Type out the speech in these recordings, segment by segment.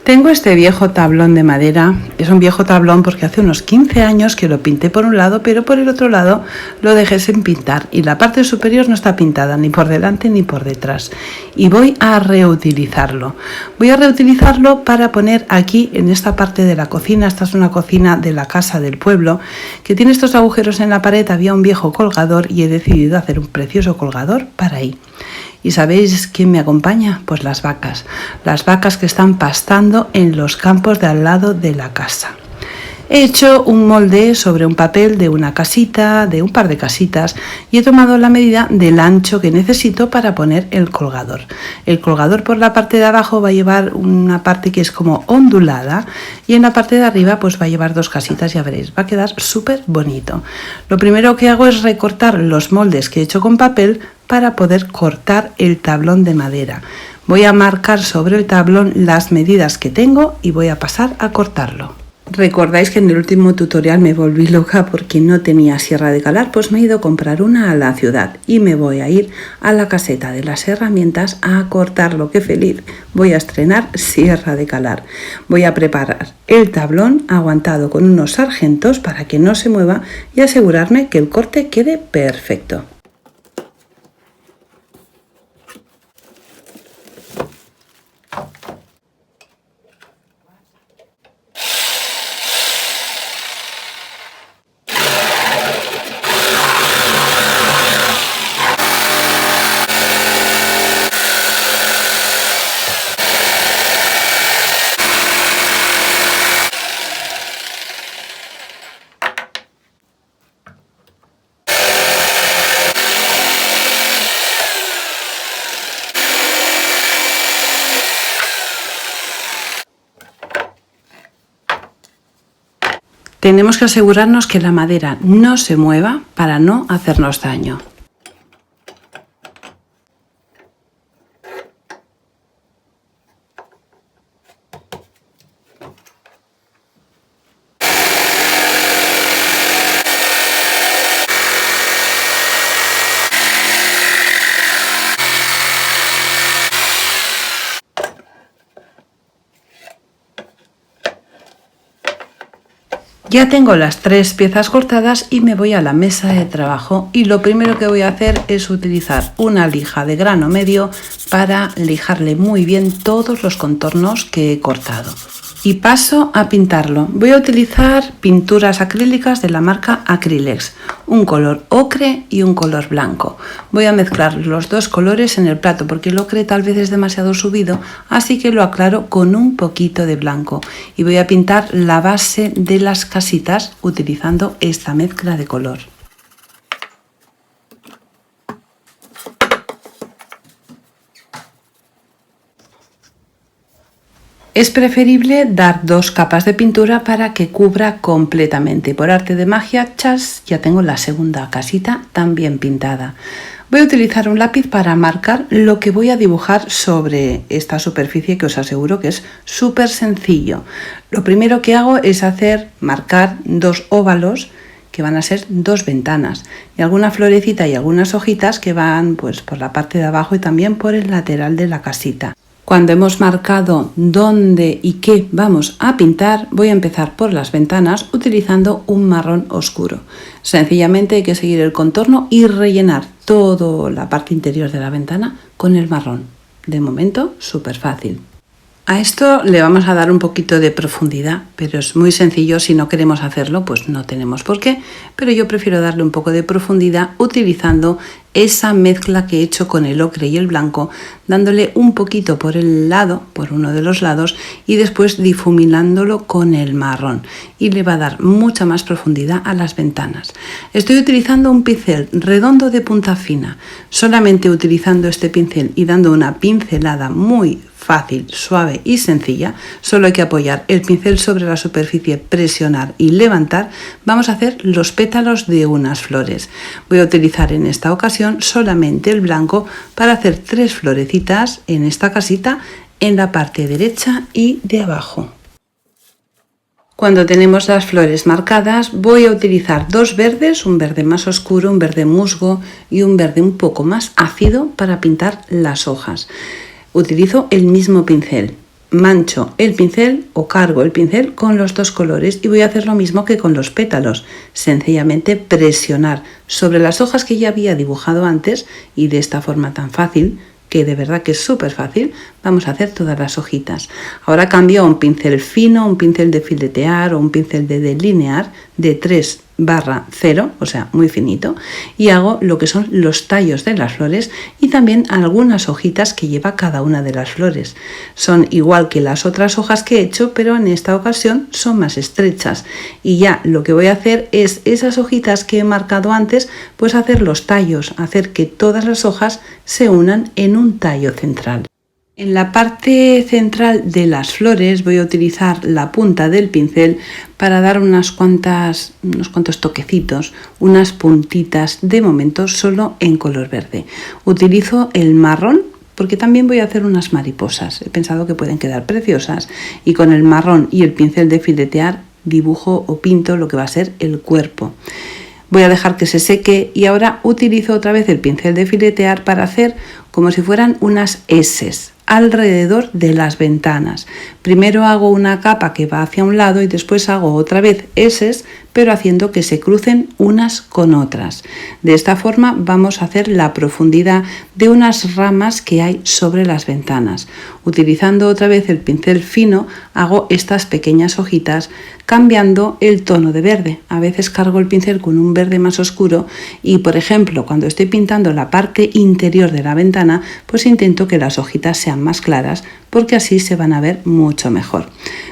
Tengo este viejo tablón de madera. Es un viejo tablón porque hace unos 15 años que lo pinté por un lado, pero por el otro lado lo dejé sin pintar y la parte superior no está pintada ni por delante ni por detrás. Y voy a reutilizarlo. Voy a reutilizarlo para poner aquí en esta parte de la cocina. Esta es una cocina de la casa del pueblo que tiene estos agujeros en la pared. Había un viejo colgador y he decidido hacer un precioso colgador para ahí. ¿Y sabéis quién me acompaña? Pues las vacas que están pastando en los campos de al lado de la casa. He hecho un molde sobre un papel de una casita, de un par de casitas, y he tomado la medida del ancho que necesito para poner el colgador. El colgador por la parte de abajo va a llevar una parte que es como ondulada y en la parte de arriba pues va a llevar dos casitas, ya veréis, va a quedar súper bonito. Lo primero que hago es recortar los moldes que he hecho con papel para poder cortar el tablón de madera. Voy a marcar sobre el tablón las medidas que tengo y voy a pasar a cortarlo. ¿Recordáis que en el último tutorial me volví loca porque no tenía sierra de calar? Pues me he ido a comprar una a la ciudad y me voy a ir a la caseta de las herramientas a cortarlo. ¡Qué feliz! Voy a estrenar sierra de calar. Voy a preparar el tablón aguantado con unos sargentos para que no se mueva y asegurarme que el corte quede perfecto. Tenemos que asegurarnos que la madera no se mueva para no hacernos daño. Ya tengo las tres piezas cortadas y me voy a la mesa de trabajo y lo primero que voy a hacer es utilizar una lija de grano medio para lijarle muy bien todos los contornos que he cortado. Y paso a pintarlo. Voy a utilizar pinturas acrílicas de la marca Acrylex, un color ocre y un color blanco. Voy a mezclar los dos colores en el plato porque el ocre tal vez es demasiado subido, así que lo aclaro con un poquito de blanco. Y voy a pintar la base de las casitas utilizando esta mezcla de color. Es preferible dar dos capas de pintura para que cubra completamente. Por arte de magia, ¡chas!, ya tengo la segunda casita también pintada. Voy a utilizar un lápiz para marcar lo que voy a dibujar sobre esta superficie que os aseguro que es súper sencillo. Lo primero que hago es marcar dos óvalos que van a ser dos ventanas y alguna florecita y algunas hojitas que van pues por la parte de abajo y también por el lateral de la casita. Cuando hemos marcado dónde y qué vamos a pintar, voy a empezar por las ventanas utilizando un marrón oscuro. Sencillamente hay que seguir el contorno y rellenar toda la parte interior de la ventana con el marrón. De momento, súper fácil. A esto le vamos a dar un poquito de profundidad, pero es muy sencillo. Si no queremos hacerlo, pues no tenemos por qué, pero yo prefiero darle un poco de profundidad utilizando esa mezcla que he hecho con el ocre y el blanco, dándole un poquito por el lado, por uno de los lados, y después difuminándolo con el marrón, y le va a dar mucha más profundidad a las ventanas. Estoy utilizando un pincel redondo de punta fina. Solamente utilizando este pincel y dando una pincelada muy fácil, suave y sencilla, solo hay que apoyar el pincel sobre la superficie, presionar y levantar. Vamos a hacer los pétalos de unas flores. Voy a utilizar en esta ocasión solamente el blanco para hacer tres florecitas en esta casita en la parte derecha y de abajo. Cuando tenemos las flores marcadas, voy a utilizar dos verdes, un verde más oscuro, un verde musgo y un verde un poco más ácido para pintar las hojas. Utilizo el mismo pincel. mancho el pincel o cargo el pincel con los dos colores y voy a hacer lo mismo que con los pétalos, sencillamente presionar sobre las hojas que ya había dibujado antes y de esta forma tan fácil, que de verdad que es súper fácil, vamos a hacer todas las hojitas. Ahora cambio a un pincel fino, un pincel de filetear o un pincel de delinear de 3/0, o sea, muy finito, y hago lo que son los tallos de las flores y también algunas hojitas que lleva cada una de las flores. Son igual que las otras hojas que he hecho, pero en esta ocasión son más estrechas. Y ya lo que voy a hacer es esas hojitas que he marcado antes, pues hacer los tallos, hacer que todas las hojas se unan en un tallo central. En la parte central de las flores voy a utilizar la punta del pincel para dar unos cuantos toquecitos, unas puntitas de momento solo en color verde. Utilizo el marrón porque también voy a hacer unas mariposas. He pensado que pueden quedar preciosas y con el marrón y el pincel de filetear dibujo o pinto lo que va a ser el cuerpo. Voy a dejar que se seque y ahora utilizo otra vez el pincel de filetear para hacer como si fueran unas S alrededor de las ventanas. Primero hago una capa que va hacia un lado y después hago otra vez S, pero haciendo que se crucen unas con otras. De esta forma vamos a hacer la profundidad de unas ramas que hay sobre las ventanas. Utilizando otra vez el pincel fino hago estas pequeñas hojitas cambiando el tono de verde. A veces cargo el pincel con un verde más oscuro y, por ejemplo, cuando estoy pintando la parte interior de la ventana, pues intento que las hojitas sean más claras porque así se van a ver mucho mejor.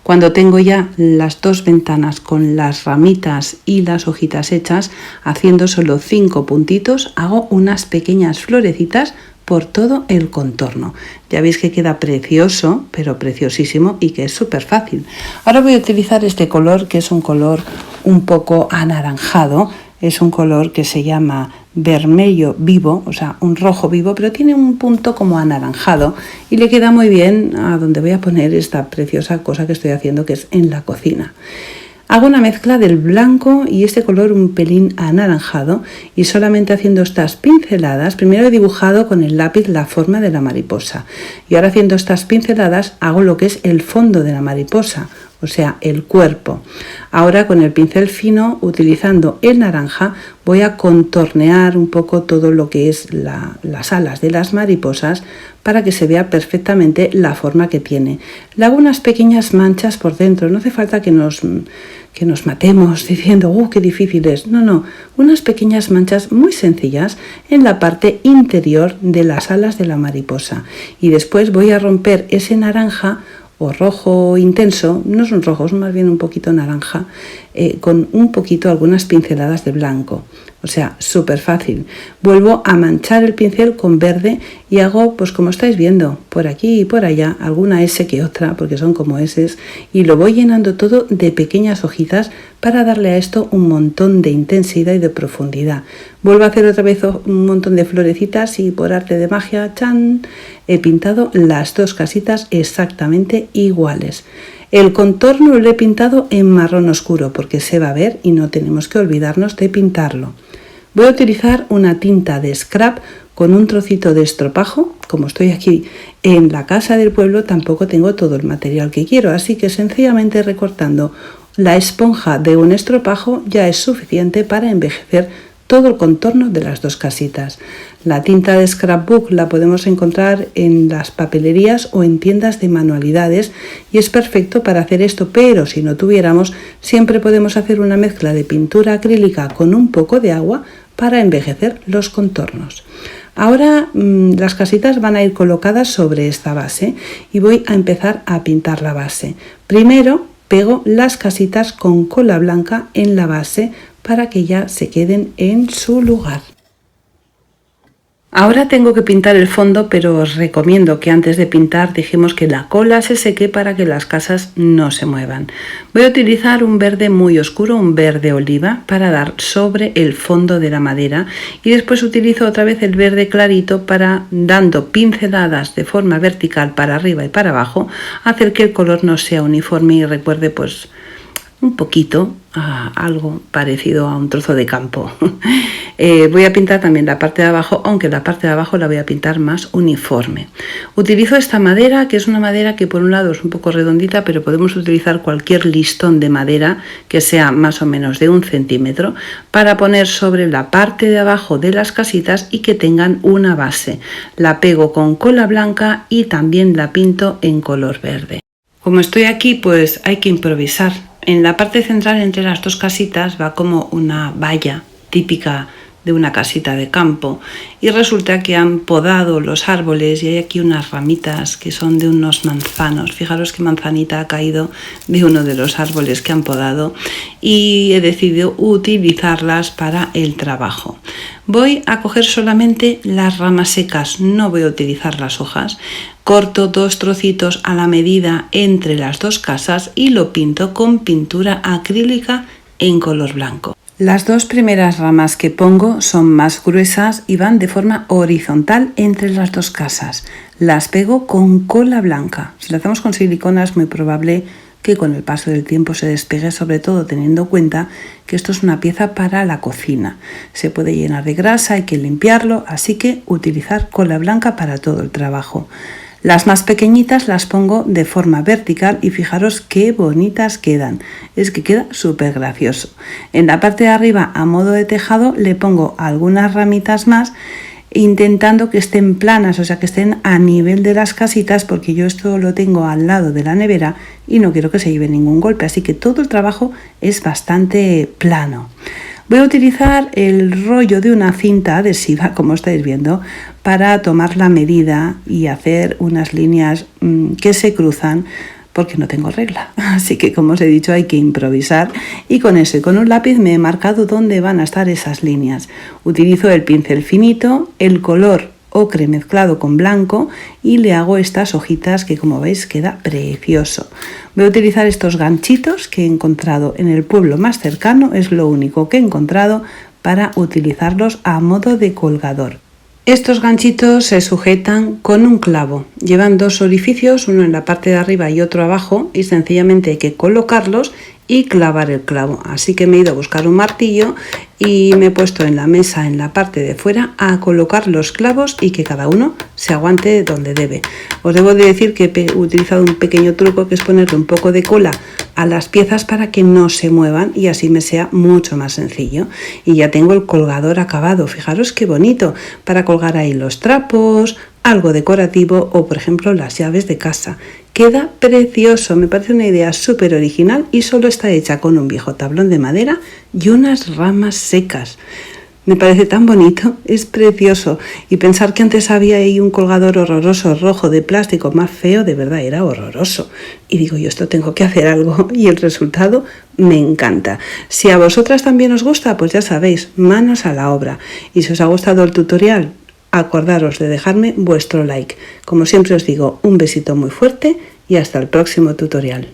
Cuando tengo ya las dos ventanas con las ramitas y las hojitas hechas, haciendo solo 5 puntitos, hago unas pequeñas florecitas por todo el contorno. Ya veis que queda precioso, pero preciosísimo y que es súper fácil. Ahora voy a utilizar este color, que es un color un poco anaranjado. Es un color que se llama vermelho vivo, o sea, un rojo vivo, pero tiene un punto como anaranjado y le queda muy bien a donde voy a poner esta preciosa cosa que estoy haciendo, que es en la cocina. Hago una mezcla del blanco y este color un pelín anaranjado y solamente haciendo estas pinceladas, primero he dibujado con el lápiz la forma de la mariposa y ahora haciendo estas pinceladas hago lo que es el fondo de la mariposa, o sea, el cuerpo. Ahora con el pincel fino, utilizando el naranja, voy a contornear un poco todo lo que es las alas de las mariposas para que se vea perfectamente la forma que tiene. Le hago unas pequeñas manchas por dentro, no hace falta que nos matemos diciendo qué difícil es. No, unas pequeñas manchas muy sencillas en la parte interior de las alas de la mariposa. Y después voy a romper ese naranja o rojo intenso, no son rojos, más bien un poquito naranja, con un poquito algunas pinceladas de blanco. O sea, súper fácil. Vuelvo a manchar el pincel con verde y hago, pues como estáis viendo, por aquí y por allá, alguna S que otra, porque son como S, y lo voy llenando todo de pequeñas hojitas para darle a esto un montón de intensidad y de profundidad. Vuelvo a hacer otra vez un montón de florecitas y por arte de magia, ¡chan!, he pintado las dos casitas exactamente iguales. El contorno lo he pintado en marrón oscuro porque se va a ver y no tenemos que olvidarnos de pintarlo. Voy a utilizar una tinta de scrap con un trocito de estropajo. Como estoy aquí en la casa del pueblo, tampoco tengo todo el material que quiero, así que sencillamente recortando la esponja de un estropajo ya es suficiente para envejecer todo el contorno de las dos casitas. La tinta de scrapbook la podemos encontrar en las papelerías o en tiendas de manualidades y es perfecto para hacer esto, pero si no tuviéramos, siempre podemos hacer una mezcla de pintura acrílica con un poco de agua para envejecer los contornos. Ahora las casitas van a ir colocadas sobre esta base y voy a empezar a pintar la base. Primero pego las casitas con cola blanca en la base para que ya se queden en su lugar. Ahora tengo que pintar el fondo, pero os recomiendo que antes de pintar dejemos que la cola se seque para que las casas no se muevan. Voy a utilizar un verde muy oscuro, un verde oliva, para dar sobre el fondo de la madera y después utilizo otra vez el verde clarito para, dando pinceladas de forma vertical para arriba y para abajo, hacer que el color no sea uniforme y recuerde pues un poquito a algo parecido a un trozo de campo. Voy a pintar también la parte de abajo, aunque la parte de abajo la voy a pintar más uniforme. Utilizo esta madera, que es una madera que por un lado es un poco redondita, pero podemos utilizar cualquier listón de madera que sea más o menos de 1 centímetro para poner sobre la parte de abajo de las casitas y que tengan una base. La pego con cola blanca y también la pinto en color verde. Como estoy aquí, pues hay que improvisar. En la parte central entre las dos casitas va como una valla típica de una casita de campo y resulta que han podado los árboles y hay aquí unas ramitas que son de unos manzanos. Fijaros qué manzanita ha caído de uno de los árboles que han podado y he decidido utilizarlas para el trabajo. Voy a coger solamente las ramas secas, no voy a utilizar las hojas. Corto 2 trocitos a la medida entre las dos casas y lo pinto con pintura acrílica en color blanco. Las 2 primeras ramas que pongo son más gruesas y van de forma horizontal entre las dos casas. Las pego con cola blanca. Si lo hacemos con silicona es muy probable que con el paso del tiempo se despegue, sobre todo teniendo en cuenta que esto es una pieza para la cocina. Se puede llenar de grasa, hay que limpiarlo, así que utilizar cola blanca para todo el trabajo. Las más pequeñitas las pongo de forma vertical y fijaros qué bonitas quedan. Es que queda súper gracioso. En la parte de arriba, a modo de tejado, le pongo algunas ramitas más intentando que estén planas, o sea que estén a nivel de las casitas, porque yo esto lo tengo al lado de la nevera y no quiero que se lleve ningún golpe, así que todo el trabajo es bastante plano. Voy a utilizar el rollo de una cinta adhesiva, como estáis viendo, para tomar la medida y hacer unas líneas que se cruzan, porque no tengo regla. Así que, como os he dicho, hay que improvisar y con eso y con un lápiz me he marcado dónde van a estar esas líneas. Utilizo el pincel finito, el color ocre mezclado con blanco y le hago estas hojitas que, como veis, queda precioso. Voy a utilizar estos ganchitos que he encontrado en el pueblo más cercano, es lo único que he encontrado para utilizarlos a modo de colgador. Estos ganchitos se sujetan con un clavo, llevan 2 orificios, uno en la parte de arriba y otro abajo, y sencillamente hay que colocarlos y clavar el clavo. Así que me he ido a buscar un martillo y me he puesto en la mesa en la parte de fuera a colocar los clavos y que cada uno se aguante donde debe. Os debo de decir que he utilizado un pequeño truco, que es ponerle un poco de cola a las piezas para que no se muevan y así me sea mucho más sencillo. Y ya tengo el colgador acabado. Fijaros qué bonito para colgar ahí los trapos, algo decorativo o por ejemplo las llaves de casa. Queda precioso, me parece una idea súper original y solo está hecha con un viejo tablón de madera y unas ramas secas. Me parece tan bonito, es precioso. Y pensar que antes había ahí un colgador horroroso rojo de plástico más feo, de verdad era horroroso. Y digo, yo esto tengo que hacer algo y el resultado me encanta. Si a vosotras también os gusta, pues ya sabéis, manos a la obra. Y si os ha gustado el tutorial, acordaros de dejarme vuestro like. Como siempre os digo, un besito muy fuerte y hasta el próximo tutorial.